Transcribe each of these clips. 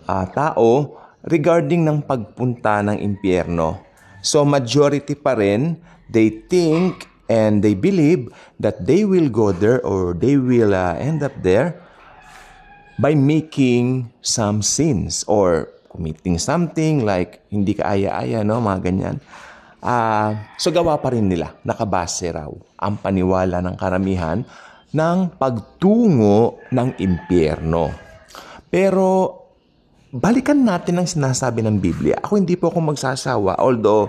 tao regarding ng pagpunta ng impyerno. So majority pa rin, they think and they believe that they will go there or they will end up there by making some sins or committing something like hindi ka aya-aya, no? Mga ganyan. So gawa pa rin nila, nakabase raw ang paniwala ng karamihan ng pagtungo ng impyerno. Pero balikan natin ang sinasabi ng Biblia. Ako hindi po ako magsasawa, although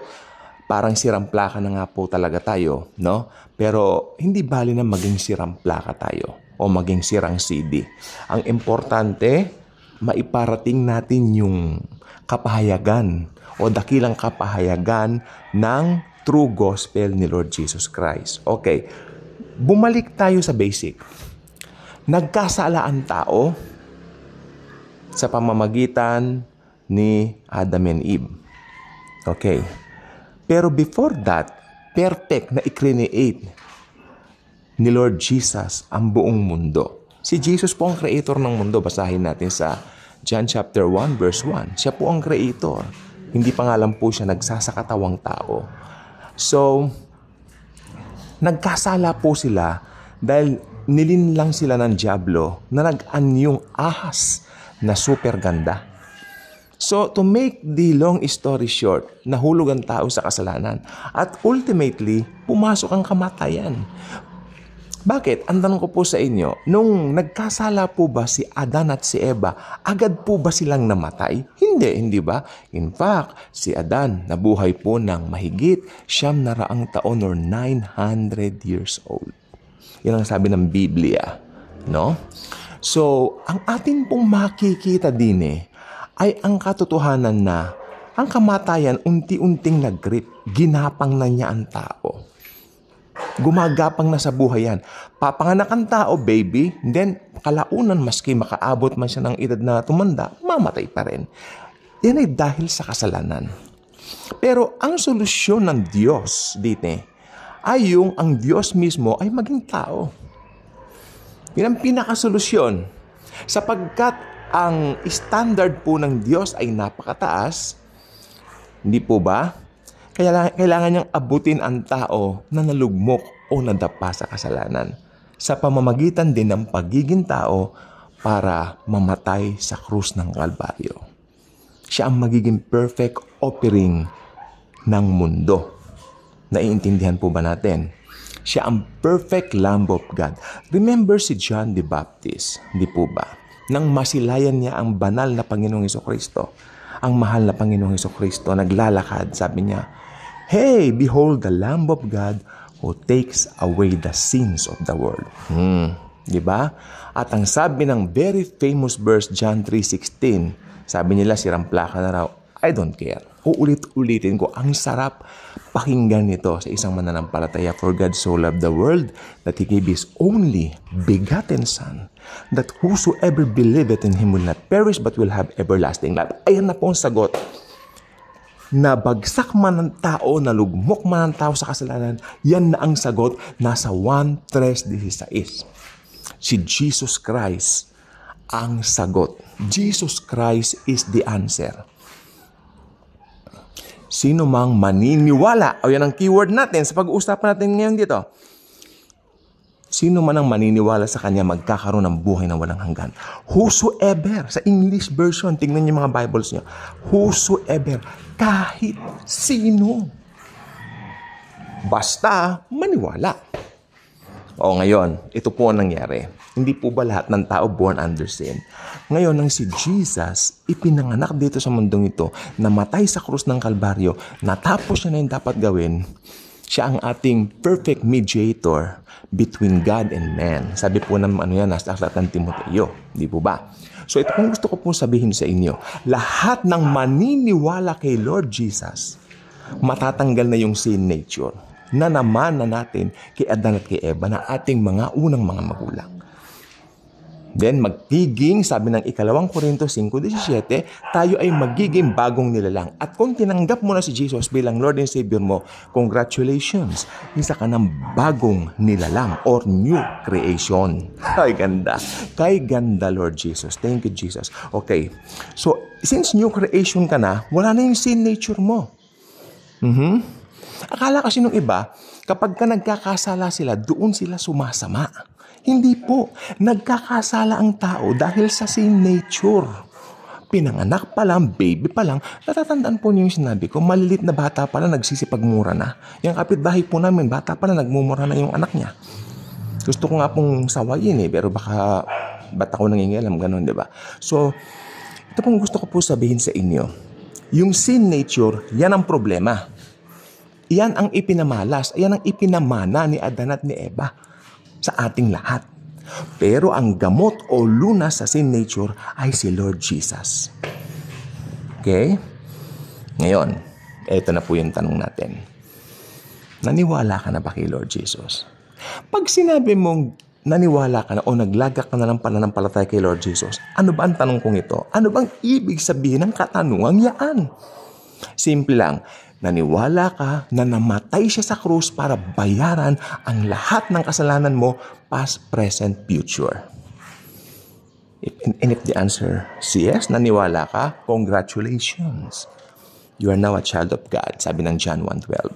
parang siramplaka na nga po talaga tayo, no? Pero hindi bali na maging siramplaka tayo o maging sirang CD. Ang importante, maiparating natin yung kapahayagan o dakilang kapahayagan ng true gospel ni Lord Jesus Christ. Okay, bumalik tayo sa basic. Nagkasala ang tao sa pamamagitan ni Adam and Eve. Okay. Pero before that, perfect na i-create ni Lord Jesus ang buong mundo. Si Jesus po ang creator ng mundo. Basahin natin sa John chapter 1 verse 1. Siya po ang creator. Hindi pa nga lang po siya nagsasakatawang tao. So, nagkasala po sila dahil nilinlang sila ng dyablo na nag-anyong ahas na super ganda. So, to make the long story short, nahulog ang tao sa kasalanan. At ultimately, pumasok ang kamatayan. Bakit? Ang tanong ko po sa inyo, nung nagkasala po ba si Adan at si Eva, agad po ba silang namatay? Hindi ba? In fact, si Adan nabuhay po ng mahigit 900 taon or 900 years old. Yan ang sabi ng Biblia, no? So, ang atin pong makikita din ay ang katotohanan na ang kamatayan unti-unting nag-grip. Ginapang na niya ang tao. Gumagapang na sa buhay yan. Papanganak ang tao, baby, then kalaunan maski makaabot man siya ng edad na tumanda, mamatay pa rin. Yan ay dahil sa kasalanan. Pero ang solusyon ng Diyos dito ay yung ang Diyos mismo ay maging tao. Yan ang pinakasolusyon. Sapagkat ang standard po ng Diyos ay napakataas, hindi po ba? Kailangan niyang abutin ang tao na nalugmok o nadapa sa kasalanan sa pamamagitan din ng pagiging tao para mamatay sa krus ng Kalbaryo. Siya ang magiging perfect offering ng mundo. Naiintindihan po ba natin? Siya ang perfect Lamb of God. Remember si John the Baptist, di po ba? Nang masilayan niya ang banal na Panginoong Hesukristo, ang mahal na Panginoong Hesukristo, naglalakad, sabi niya, "Hey, behold the Lamb of God who takes away the sins of the world." Di ba? At ang sabi ng very famous verse, John 3:16, sabi nila, siramplaka na raw, I don't care. Uulit-ulitin ko, ang sarap pakinggan nito sa isang mananampalataya. For God so loved the world that He gave His only begotten Son, that whosoever believeth in Him will not perish but will have everlasting life. Ayan na po ang sagot. Nabagsak man ng tao, nalugmok man ng tao sa kasalanan, yan na ang sagot. Nasa 1:3:16. Si Jesus Christ ang sagot. Jesus Christ is the answer. Sino mang maniniwala, o yan ang keyword natin sa pag-uusapan natin ngayon dito. Sino man ang maniniwala sa Kanya, magkakaroon ng buhay na walang hanggan. Whosoever, sa English version, tingnan niyo mga Bibles niyo. Whosoever, kahit sino. Basta maniwala. O ngayon, ito po ang nangyari. Hindi po ba lahat ng tao born under sin? Ngayon, nang si Jesus ipinanganak dito sa mundong ito, namatay sa krus ng Kalbaryo, natapos niya na yung dapat gawin, siya ang ating perfect mediator between God and man. Sabi po ng nasa aklat ng Timoteo. Di po ba? So ito kung gusto ko po sabihin sa inyo, lahat ng maniniwala kay Lord Jesus, matatanggal na yung sin nature na naman na natin kay Adan at kay Eva na ating mga unang mga magulang. Then magiging, sabi ng 2 Korinto 5:17, tayo ay magiging bagong nilalang. At kung tinanggap mo na si Jesus bilang Lord and Savior mo, congratulations, isa ka ng bagong nilalang or new creation. Kay ganda. Kay ganda, Lord Jesus. Thank you, Jesus. Okay. So, since new creation ka na, wala na yung sin nature mo. Akala kasi nung iba, kapag ka nagkakasala sila, doon sila sumasama. Hindi po. Nagkakasala ang tao dahil sa sin nature. Pinanganak pa lang, baby pa lang, natatandaan po niyo yung sinabi ko, malilit na bata pa lang nagsisipagmura na. Yung kapitbahay po namin, bata pa lang nagmumura na yung anak niya. Gusto ko nga pong sawayin pero baka ba't ako nangingialam, ganun, di ba? So, ito pong gusto ko po sabihin sa inyo. Yung sin nature, yan ang problema. Yan ang ipinamalas, yan ang ipinamana ni Adan at ni Eva sa ating lahat. Pero ang gamot o lunas sa sin nature ay si Lord Jesus. Okay? Ngayon, eto na po yung tanong natin. Naniwala ka na ba kay Lord Jesus? Pag sinabi mong naniwala ka na o naglagak ka na ng pananampalataya kay Lord Jesus, ano ba ang tanong kong ito? Ano bang ibig sabihin ng katanungang yaan? Simple lang. Naniwala ka na namatay siya sa krus para bayaran ang lahat ng kasalanan mo, past, present, future. And if the answer is yes, naniwala ka, congratulations. You are now a child of God, sabi ng John 1:12.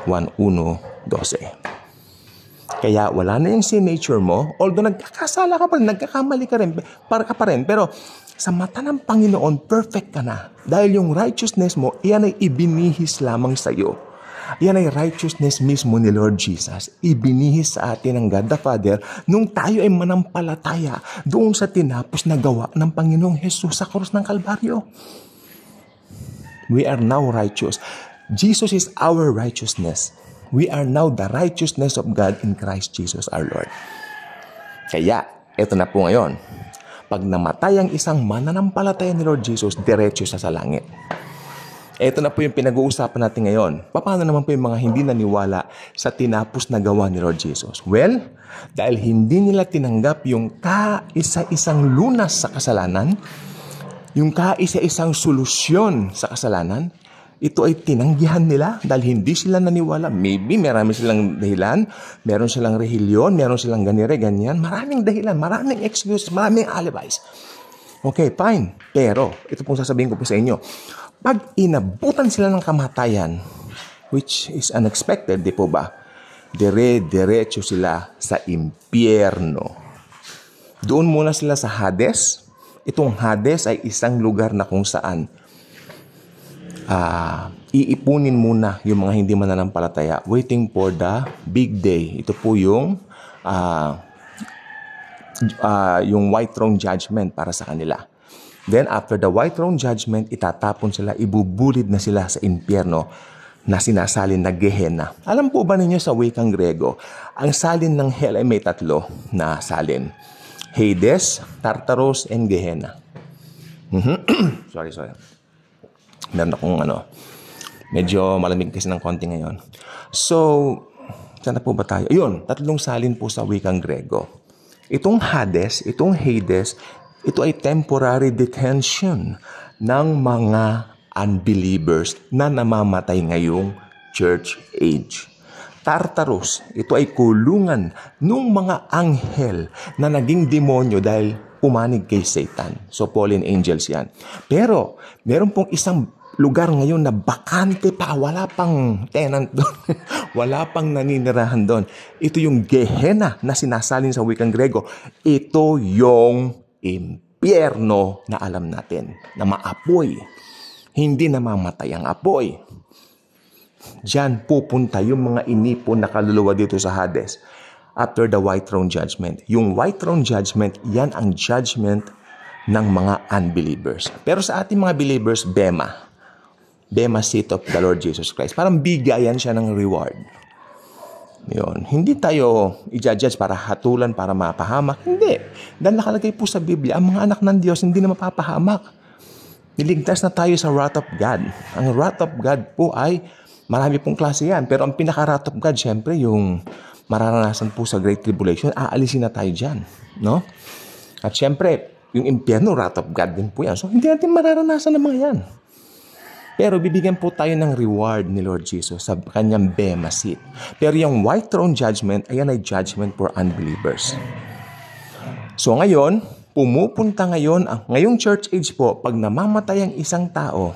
1:1-12. Kaya wala na yung sin nature mo, although nagkakasala ka pa rin, nagkakamali ka rin, para ka pa rin, pero sa mata ng Panginoon, perfect ka na. Dahil yung righteousness mo, iyan ay ibinihis lamang sa iyo. Iyan ay righteousness mismo ni Lord Jesus. Ibinihis sa atin ng God the Father nung tayo ay manampalataya doon sa tinapos na gawa ng Panginoong Jesus sa krus ng Kalbaryo. We are now righteous. Jesus is our righteousness. We are now the righteousness of God in Christ Jesus our Lord. Kaya, eto na po ngayon. Pag namatay ang isang mananampalataya ni Lord Jesus, diretso siya sa langit. Ito na po yung pinag-uusapan natin ngayon. Paano naman po yung mga hindi naniwala sa tinapos na gawa ni Lord Jesus? Well, dahil hindi nila tinanggap yung kaisa-isang lunas sa kasalanan, yung kaisa-isang solusyon sa kasalanan, ito ay tinanggihan nila dahil hindi sila naniwala. Maybe marami silang dahilan, meron silang rehilyon, meron silang ganire, ganyan. Maraming dahilan, maraming excuses, maraming alibis. Okay, fine. Pero, ito pong sasabihin ko po sa inyo. Pag inabutan sila ng kamatayan, which is unexpected, di po ba? Dire-diretso sila sa impyerno. Doon muna sila sa Hades. Itong Hades ay isang lugar na kung saan iipunin muna yung mga hindi mananampalataya waiting for the big day. Ito po yung white throne judgment para sa kanila. Then after the white throne judgment, itatapon sila, ibubulid na sila sa impyerno na sinasalin na Gehenna. Alam po ba ninyo sa wikang Grego, ang salin ng hell ay may tatlo na salin. Hades, Tartarus, and Gehenna. Sorry. Meron akong medyo malamig kasi ng konti ngayon. So, saan na po ba tayo? Ayun, tatlong salin po sa wikang Grego. Itong Hades, itong Hades, ito ay temporary detention ng mga unbelievers na namamatay ngayong church age. Tartarus, ito ay kulungan ng mga anghel na naging demonyo dahil pumanig kay Satan. So, fallen angels yan. Pero, meron pong isang lugar ngayon na bakante pa, wala pang tenant doon, wala pang naninirahan doon. Ito yung Gehenna na sinasalin sa wikang Grego. Ito yung impyerno na alam natin, na maapoy. Hindi namamatay ang apoy. Diyan pupunta yung mga inipon na kaluluwa dito sa Hades after the white throne judgment. Yung white throne judgment, yan ang judgment ng mga unbelievers. Pero sa ating mga believers, Bema seat of the Lord Jesus Christ. Parang bigayan siya ng reward. Yun. Hindi tayo i-judge para hatulan, para mapahamak. Hindi. Dahil nakalagay po sa Biblia, ang mga anak ng Diyos hindi na mapapahamak. Niligtas na tayo sa wrath of God. Ang wrath of God po ay marami pong klase yan. Pero ang pinaka-wrath of God, syempre, yung mararanasan po sa Great Tribulation, aalisin na tayo dyan. No? At syempre, yung impyerno, wrath of God din po yan. So, hindi natin mararanasan ng mga yan. Pero bibigyan po tayo ng reward ni Lord Jesus sa kanyang Bema seat. Pero yung white throne judgment, ayan ay judgment for unbelievers. So ngayon, Pumupunta ngayong church age po, pag namamatay ang isang tao,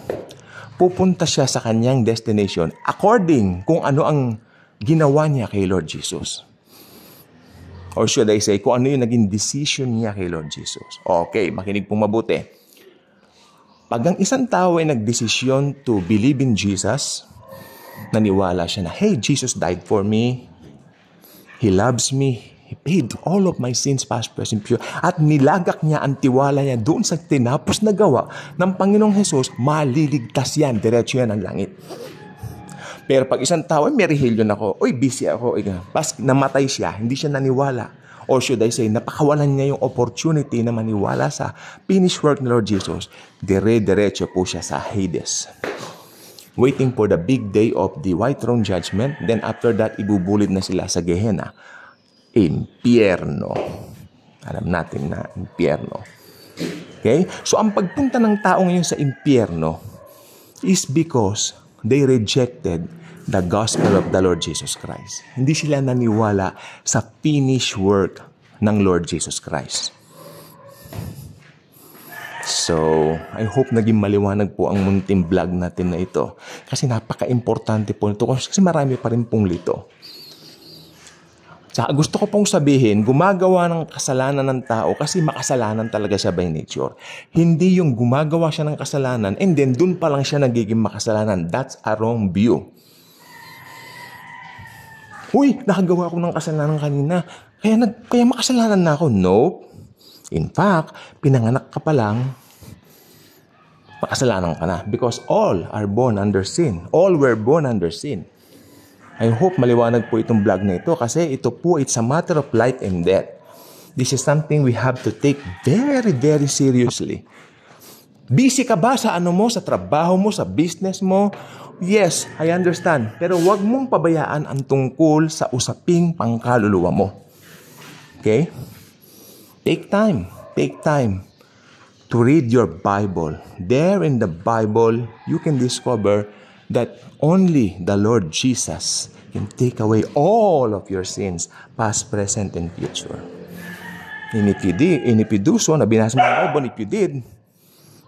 pupunta siya sa kanyang destination according kung ano ang ginawa niya kay Lord Jesus. Or should I say, kung ano yung naging decision niya kay Lord Jesus. Okay, makinig pong mabuti. Pag ang isang tao ay nagdesisyon to believe in Jesus, naniwala siya na, hey, Jesus died for me. He loves me. He paid all of my sins, past, present, future. At nilagak niya ang tiwala niya doon sa tinapos na gawa ng Panginoong Jesus, maliligtas yan. Diretso yan ang langit. Pero pag isang tao, may religion ako, busy ako, pas namatay siya, hindi siya naniwala. Or should I say, napakawalan niya yung opportunity na maniwala sa finished work ni Lord Jesus, diretso po siya sa Hades. Waiting for the big day of the white throne judgment. Then after that, ibubulid na sila sa Gehenna. Impyerno. Alam natin na impyerno. Okay? So ang pagpunta ng tao ngayon sa impyerno is because they rejected the gospel of the Lord Jesus Christ. Hindi sila naniwala sa finished work ng Lord Jesus Christ. So, I hope naging maliwanag po ang munting vlog natin na ito. Kasi napaka-importante po ito. Kasi marami pa rin pong lito. Tsaka gusto ko pong sabihin, gumagawa ng kasalanan ng tao kasi makasalanan talaga siya by nature. Hindi yung gumagawa siya ng kasalanan and then dun pa lang siya nagiging makasalanan. That's a wrong view. Uy, nakagawa ko ng kasalanan kanina. Kaya makasalanan na ako. Nope. In fact, pinanganak ka pa lang, makasalanan ka na. Because all are born under sin. All were born under sin. I hope maliwanag po itong vlog na ito kasi ito po, it's a matter of life and death. This is something we have to take very, very seriously. Busy ka ba sa sa trabaho mo, sa business mo? Yes, I understand. Pero huwag mong pabayaan ang tungkol sa usaping pangkaluluwa mo. Okay? Take time to read your Bible. There in the Bible, you can discover that only the Lord Jesus can take away all of your sins, past, present, and future. And if you do so, nabinasa mo ang Bible, if you did,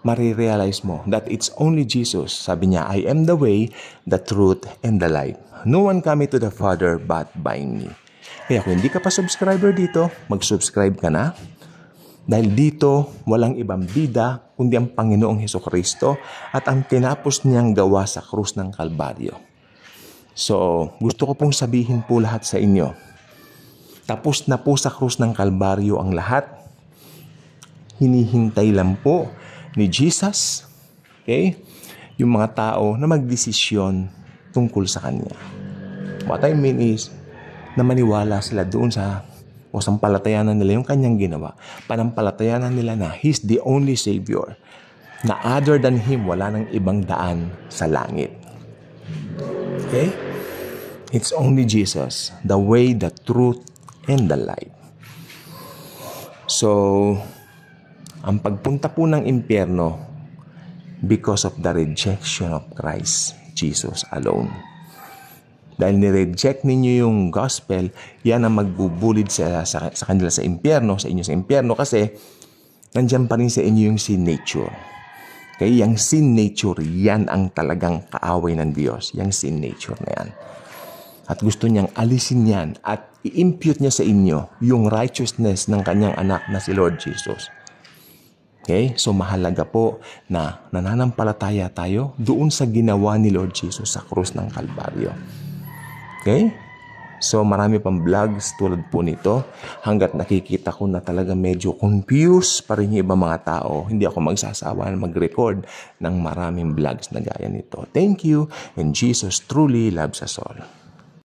marirealize mo that it's only Jesus. Sabi niya, I am the way, the truth, and the life. No one cometh to the Father but by me. Kaya kung hindi ka pa subscriber dito, mag-subscribe ka na. Dahil dito, walang ibang bida kundi ang Panginoong Hesukristo at ang tinapos niyang gawa sa krus ng Kalbaryo. So, gusto ko pong sabihin po lahat sa inyo. Tapos na po sa krus ng Kalbaryo ang lahat. Hinihintay lang po ni Jesus, okay, yung mga tao na magdesisyon tungkol sa Kanya. What I mean is, na maniwala sila doon sa sampalatayanan nila yung Kanyang ginawa. Panampalatayanan nila na He's the only Savior. Na other than Him, wala nang ibang daan sa langit. Okay? It's only Jesus, the way, the truth, and the life. So, ang pagpunta po ng impyerno because of the rejection of Christ Jesus alone. Dahil ni-reject ninyo yung gospel, yan ang magbubulid sa kanila sa impyerno, sa inyo sa impyerno kasi nandiyan pa rin sa inyo yung sin nature. Kaya yung sin nature, yan ang talagang kaaway ng Diyos. Yung sin nature na yan. At gusto niyang alisin yan at i-impute niya sa inyo yung righteousness ng kanyang anak na si Lord Jesus. Okay? So mahalaga po na nananampalataya tayo doon sa ginawa ni Lord Jesus sa krus ng Kalbaryo. Okay? So marami pang vlogs tulad po nito. Hanggat nakikita ko na talaga medyo confused pa rin yung ibang mga tao, hindi ako magsasawa na mag-record ng maraming vlogs na gaya nito. Thank you, and Jesus truly loves us all.